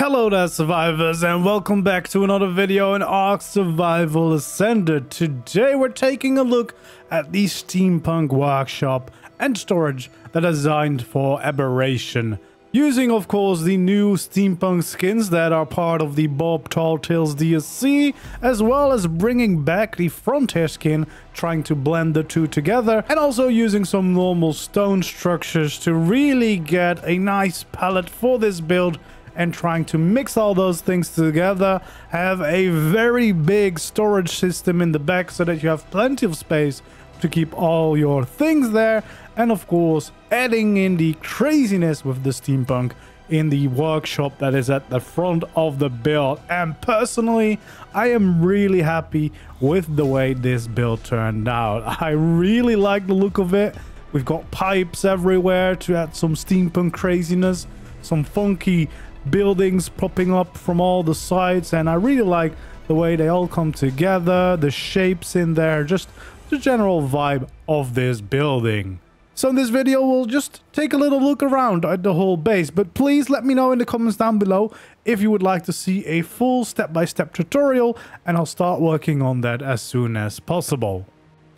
Hello there survivors, and welcome back to another video in ARK Survival Ascended. Today we're taking a look at the Steampunk Workshop and storage that are designed for Aberration. Using of course the new steampunk skins that are part of the Bob Talltales DLC, as well as bringing back the Frontier skin, trying to blend the two together, and also using some normal stone structures to really get a nice palette for this build, and trying to mix all those things together, have a very big storage system in the back so that you have plenty of space to keep all your things there, and of course adding in the craziness with the steampunk in the workshop that is at the front of the build. And personally, I am really happy with the way this build turned out. I really like the look of it. We've got pipes everywhere to add some steampunk craziness, some funky buildings popping up from all the sides, and I really like the way they all come together, the shapes in there, just the general vibe of this building. So in this video we'll just take a little look around at the whole base, but please let me know in the comments down below if you would like to see a full step-by-step tutorial, and I'll start working on that as soon as possible.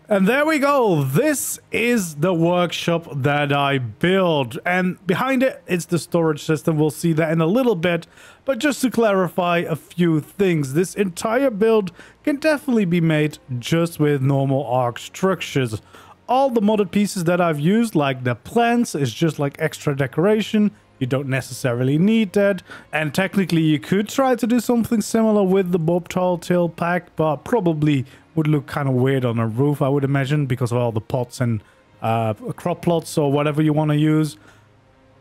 And there we go, this is the workshop that I built, and behind it, it's the storage system. We'll see that in a little bit, but just to clarify a few things, this entire build can definitely be made just with normal ARK structures. All the modded pieces that I've used, like the plants, is just like extra decoration. You don't necessarily need that, and technically you could try to do something similar with the Bob Talltale pack, but probably would look kind of weird on a roof, I would imagine, because of all the pots and crop plots or whatever you want to use.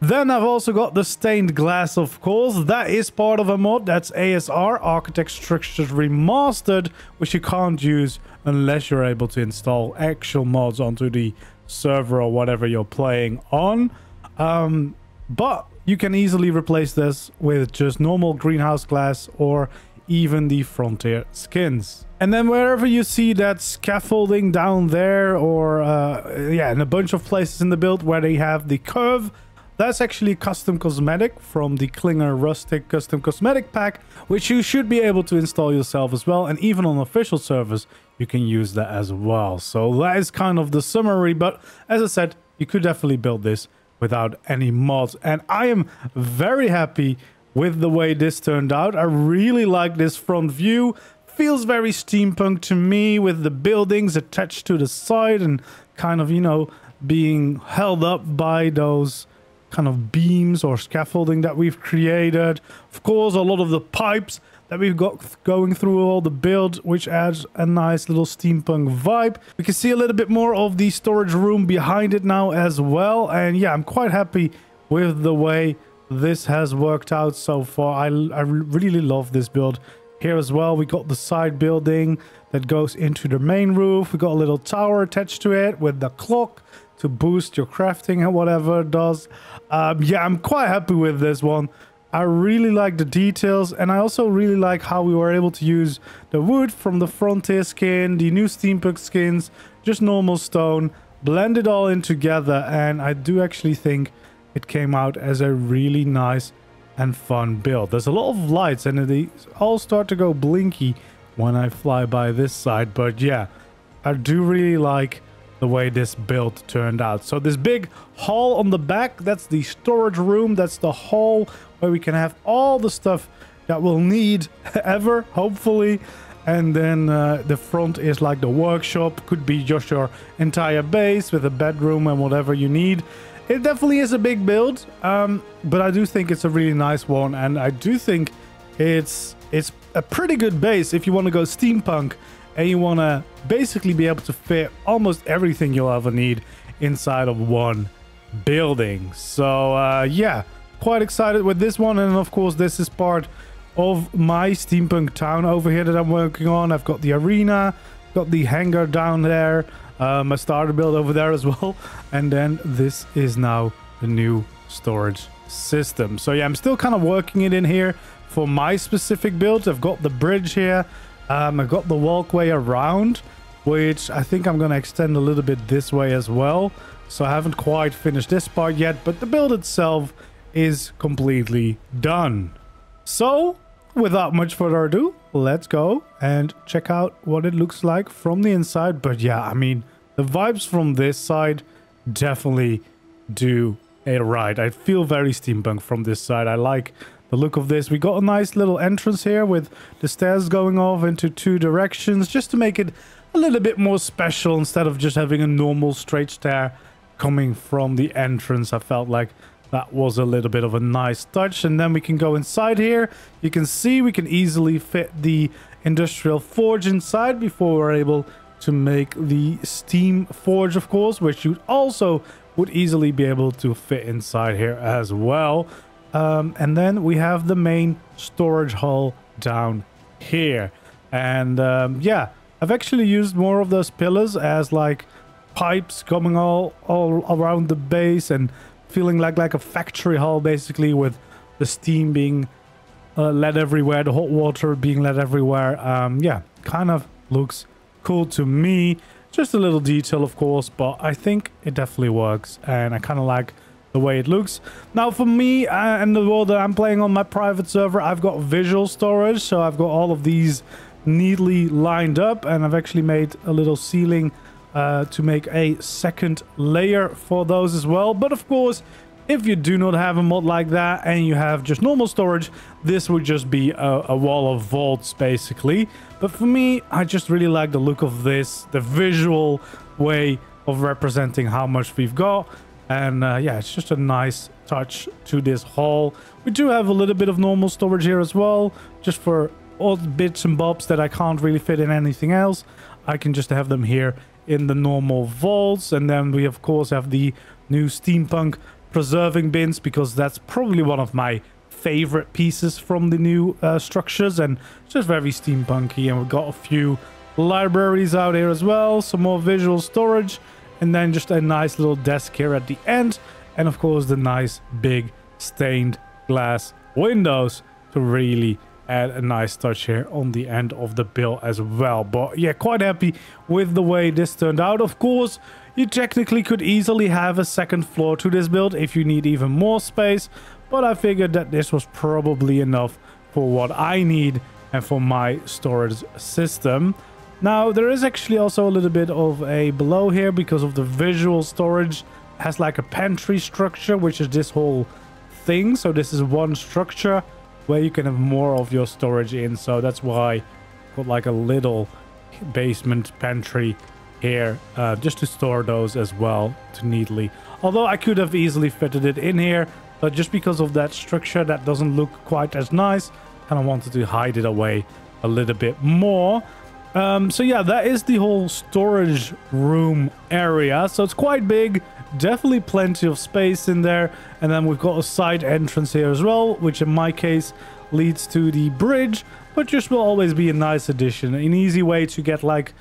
Then I've also got the stained glass, of course. That is part of a mod. That's ASR, Architect Structures Remastered, which you can't use unless you're able to install actual mods onto the server or whatever you're playing on. But you can easily replace this with just normal greenhouse glass or even the Frontier skins. And then wherever you see that scaffolding down there, or yeah, in a bunch of places in the build where they have the curve, that's actually a custom cosmetic from the Klinger Rustic custom cosmetic pack, which you should be able to install yourself as well, and even on official servers you can use that as well. So that is kind of the summary, but as I said, you could definitely build this without any mods, and I am very happy with the way this turned out. I really like this front view. Feels very steampunk to me, with the buildings attached to the side and kind of, you know, being held up by those kind of beams or scaffolding that we've created. Of course, a lot of the pipes that we've got going through all the build, which adds a nice little steampunk vibe. We can see a little bit more of the storage room behind it now as well, and yeah, I'm quite happy with the way this has worked out so far. I really love this build. Here as well, we got the side building that goes into the main roof. We got a little tower attached to it with the clock to boost your crafting and whatever it does. Yeah, I'm quite happy with this one. I really like the details, and I also really like how we were able to use the wood from the Frontier skin, the new steampunk skins, just normal stone, blend it all in together, and I do actually think it came out as a really nice and fun build. There's a lot of lights and they all start to go blinky when I fly by this side, but yeah, I do really like the way this build turned out. So this big hall on the back, that's the storage room. That's the hall where we can have all the stuff that we'll need ever, hopefully. And then the front is like the workshop, could be just your entire base with a bedroom and whatever you need. It definitely is a big build, but I do think it's a really nice one, and I do think it's a pretty good base if you want to go steampunk and you want to basically be able to fit almost everything you'll ever need inside of one building. So yeah, quite excited with this one, and of course this is part of my steampunk town over here that I'm working on. I've got the arena, got the hangar down there, my starter build over there as well, and then this is now the new storage system. So yeah, I'm still kind of working it in here for my specific build. I've got the bridge here, I've got the walkway around, which I think I'm going to extend a little bit this way as well. So I haven't quite finished this part yet, but the build itself is completely done. So, without much further ado, let's go and check out what it looks like from the inside. But yeah, I mean, the vibes from this side definitely do it right. I feel very steampunk from this side. I like the look of this. We got a nice little entrance here with the stairs going off into two directions, just to make it a little bit more special instead of just having a normal straight stair coming from the entrance. I felt like that was a little bit of a nice touch. And then we can go inside here. You can see we can easily fit the industrial forge inside before we're able to make the steam forge, of course, which you also would easily be able to fit inside here as well. And then we have the main storage hall down here. And yeah, I've actually used more of those pillars as like pipes coming all around the base and feeling like a factory hall, basically, with the steam being led everywhere, the hot water being led everywhere. Yeah, kind of looks cool to me. Just a little detail, of course, but I think it definitely works, and I kind of like the way it looks. Now, for me and the world that I'm playing on my private server, I've got visual storage, so I've got all of these neatly lined up, and I've actually made a little ceiling to make a second layer for those as well. But of course, if you do not have a mod like that and you have just normal storage, this would just be a wall of vaults, basically. But for me, I just really like the look of this, the visual way of representing how much we've got. And yeah, it's just a nice touch to this hall. We do have a little bit of normal storage here as well, just for all the bits and bobs that I can't really fit in anything else. I can just have them here in the normal vaults. And then we of course have the new steampunk preserving bins, because that's probably one of my favorite pieces from the new structures, and it's just very steampunky. And we've got a few libraries out here as well, some more visual storage, and then just a nice little desk here at the end, and of course the nice big stained glass windows to really add a nice touch here on the end of the build as well. But yeah, quite happy with the way this turned out. Of course, you technically could easily have a second floor to this build if you need even more space, but I figured that this was probably enough for what I need and for my storage system. Now, there is actually also a little bit of a below here because of the visual storage. It has like a pantry structure, which is this whole thing. So this is one structure where you can have more of your storage in. So that's why I got like a little basement pantry here, just to store those as well, to neatly. Although I could have easily fitted it in here, but just because of that structure that doesn't look quite as nice, kind of wanted to hide it away a little bit more. So yeah, that is the whole storage room area. So it's quite big, definitely plenty of space in there. And then we've got a side entrance here as well, which in my case leads to the bridge, but just will always be a nice addition, an easy way to get like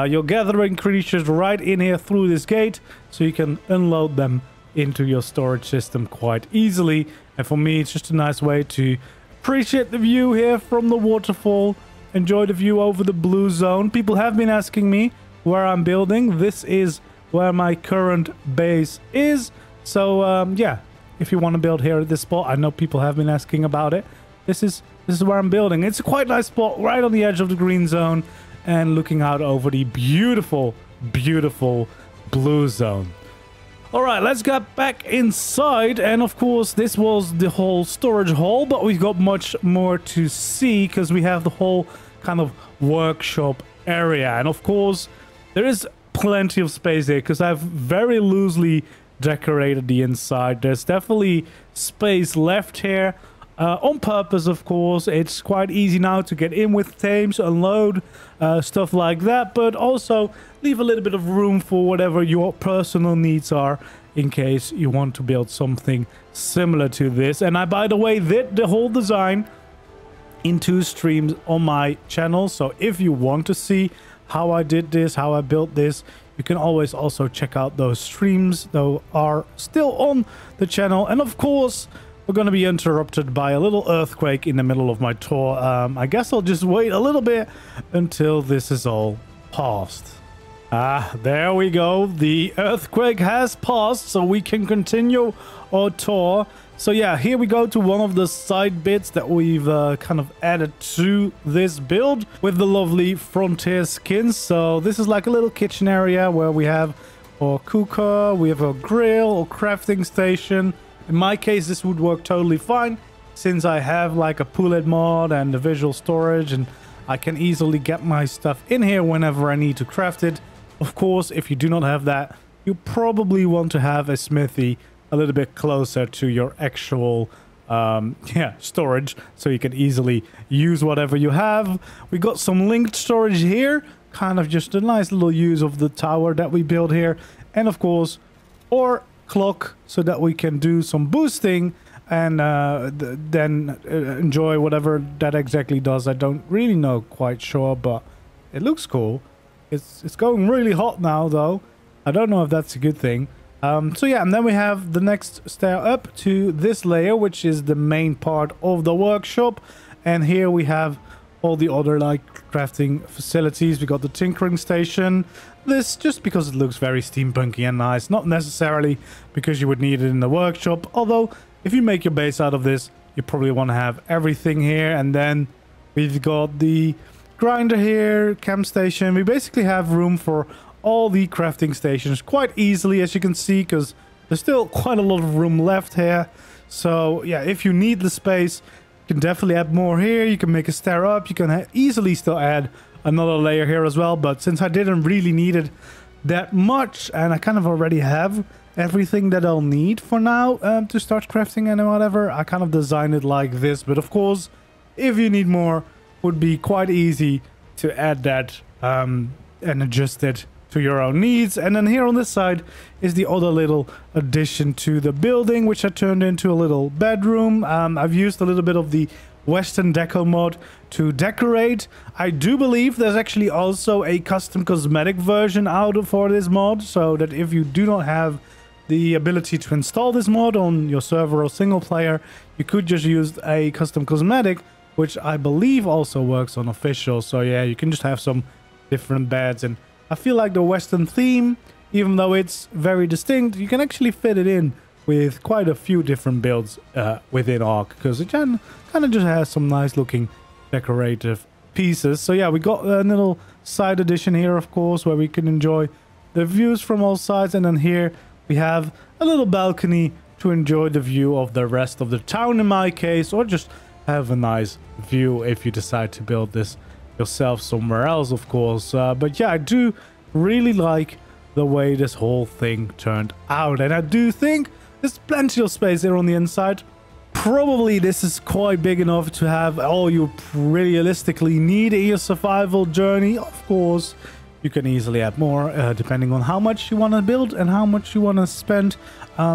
your gathering creatures right in here through this gate, so you can unload them into your storage system quite easily. And for me, it's just a nice way to appreciate the view here from the waterfall, enjoy the view over the blue zone. People have been asking me where I'm building. This is where my current base is. So yeah, if you want to build here at this spot, I know people have been asking about it. This is where I'm building. It's a quite nice spot right on the edge of the green zone and looking out over the beautiful, beautiful blue zone. All right, let's get back inside. And of course, this was the whole storage hall, but we've got much more to see because we have the whole kind of workshop area. And of course, there is plenty of space there because I've very loosely decorated the inside. There's definitely space left here. On purpose, of course. It's quite easy now to get in with tames, unload, stuff like that, but also leave a little bit of room for whatever your personal needs are in case you want to build something similar to this. And I, by the way, did the whole design in 2 streams on my channel, so if you want to see how I did this, how I built this, you can always also check out those streams. They are still on the channel. And of course, we're going to be interrupted by a little earthquake in the middle of my tour. I guess I'll just wait a little bit until this is all passed. There we go. The earthquake has passed, so we can continue our tour. So yeah, here we go to one of the side bits that we've kind of added to this build with the lovely Frontier skins. So this is like a little kitchen area where we have our cooker, we have a grill or crafting station. In my case, this would work totally fine since I have like a pullet mod and the visual storage, and I can easily get my stuff in here whenever I need to craft it. Of course, if you do not have that, you probably want to have a smithy a little bit closer to your actual storage, so you can easily use whatever you have. We got some linked storage here, kind of just a nice little use of the tower that we built here, and of course our clock so that we can do some boosting and then enjoy whatever that exactly does. I don't really know, quite sure, but it looks cool. It's going really hot now though. I don't know if that's a good thing. So yeah, and then we have the next stair up to this layer, which is the main part of the workshop. And here we have all the other like crafting facilities. We got the tinkering station. This just because it looks very steampunky and nice, not necessarily because you would need it in the workshop. Although if you make your base out of this, you probably want to have everything here. And then we've got the grinder here, camp station. We basically have room for all the crafting stations quite easily, as you can see, because there's still quite a lot of room left here. So yeah, if you need the space, you can definitely add more here. You can make a stair up. You can easily still add another layer here as well, but since I didn't really need it that much, and I kind of already have everything that I'll need for now to start crafting and whatever, I kind of designed it like this. But of course, if you need more, it would be quite easy to add that and adjust it to your own needs. And then here on this side is the other little addition to the building, which I turned into a little bedroom. I've used a little bit of the Western Deco mod to decorate. I do believe there's actually also a custom cosmetic version out for this mod, so that if you do not have the ability to install this mod on your server or single player, you could just use a custom cosmetic, which I believe also works on official. So yeah, you can just have some different beds, and I feel like the Western theme, even though it's very distinct, you can actually fit it in with quite a few different builds within ARK, because it kind of just has some nice looking decorative pieces. So yeah, we got a little side addition here, of course, where we can enjoy the views from all sides. And then here we have a little balcony to enjoy the view of the rest of the town in my case, or just have a nice view if you decide to build this yourself somewhere else, of course. But yeah, I do really like the way this whole thing turned out, and I do think there's plenty of space there on the inside. Probably this is quite big enough to have all you realistically need in your survival journey. Of course, you can easily add more depending on how much you want to build and how much you want to spend.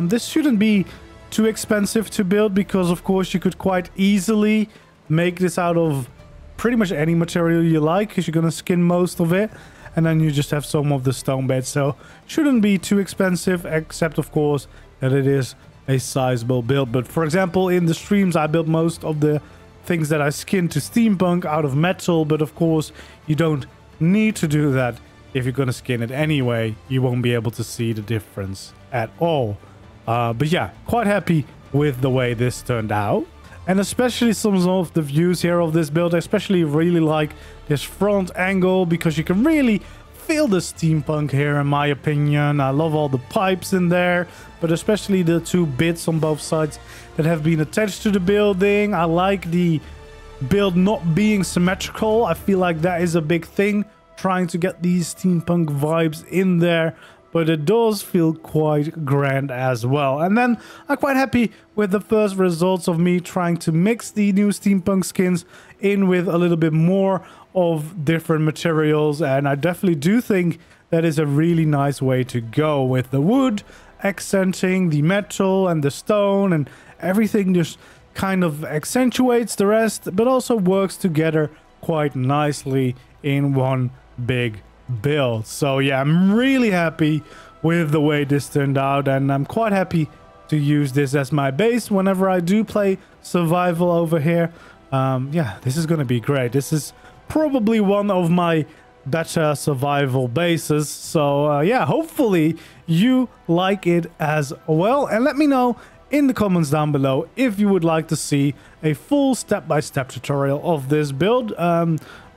This shouldn't be too expensive to build, because of course you could quite easily make this out of pretty much any material you like, because you're gonna skin most of it, and then you just have some of the stone beds. So shouldn't be too expensive, except of course that it is a sizable build. But for example, in the streams I built most of the things that I skinned to steampunk out of metal, but of course you don't need to do that. If you're gonna skin it anyway, you won't be able to see the difference at all. But yeah, quite happy with the way this turned out. And especially some of the views here of this build, I especially really like this front angle, because you can really feel the steampunk here, in my opinion. I love all the pipes in there, but especially the two bits on both sides that have been attached to the building. I like the build not being symmetrical. I feel like that is a big thing, trying to get these steampunk vibes in there. But it does feel quite grand as well. And then I'm quite happy with the first results of me trying to mix the new steampunk skins in with a little bit more of different materials. And I definitely do think that is a really nice way to go, with the wood accenting the metal and the stone, and everything just kind of accentuates the rest, but also works together quite nicely in one big build. So yeah, I'm really happy with the way this turned out, and I'm quite happy to use this as my base whenever I do play survival over here. Yeah, this is gonna be great. This is probably one of my better survival bases. So yeah, hopefully you like it as well, and let me know in the comments down below if you would like to see a full step-by-step tutorial of this build.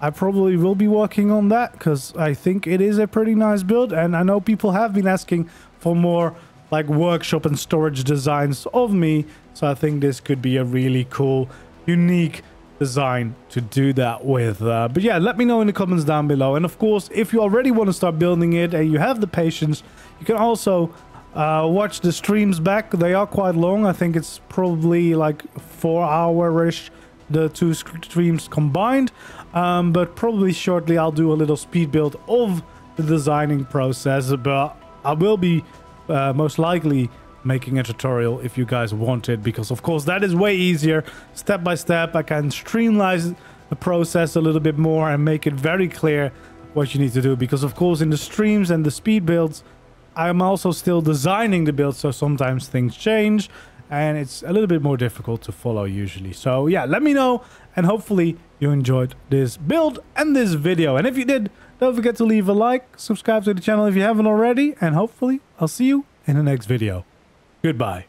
I probably will be working on that because I think it is a pretty nice build, and I know people have been asking for more like workshop and storage designs of me, so I think this could be a really cool, unique design to do that with. But yeah, let me know in the comments down below. And of course, if you already want to start building it and you have the patience, you can also watch the streams back. They are quite long. I think it's probably like 4 hour-ish, the two streams combined. But probably shortly I'll do a little speed build of the designing process, but I will be most likely making a tutorial if you guys want it, because of course that is way easier. Step by step, I can streamline the process a little bit more and make it very clear what you need to do, because of course in the streams and the speed builds I'm also still designing the build, so sometimes things change and it's a little bit more difficult to follow usually. So yeah, let me know, and hopefully you enjoyed this build and this video. And if you did, don't forget to leave a like, subscribe to the channel if you haven't already, and hopefully I'll see you in the next video. Goodbye.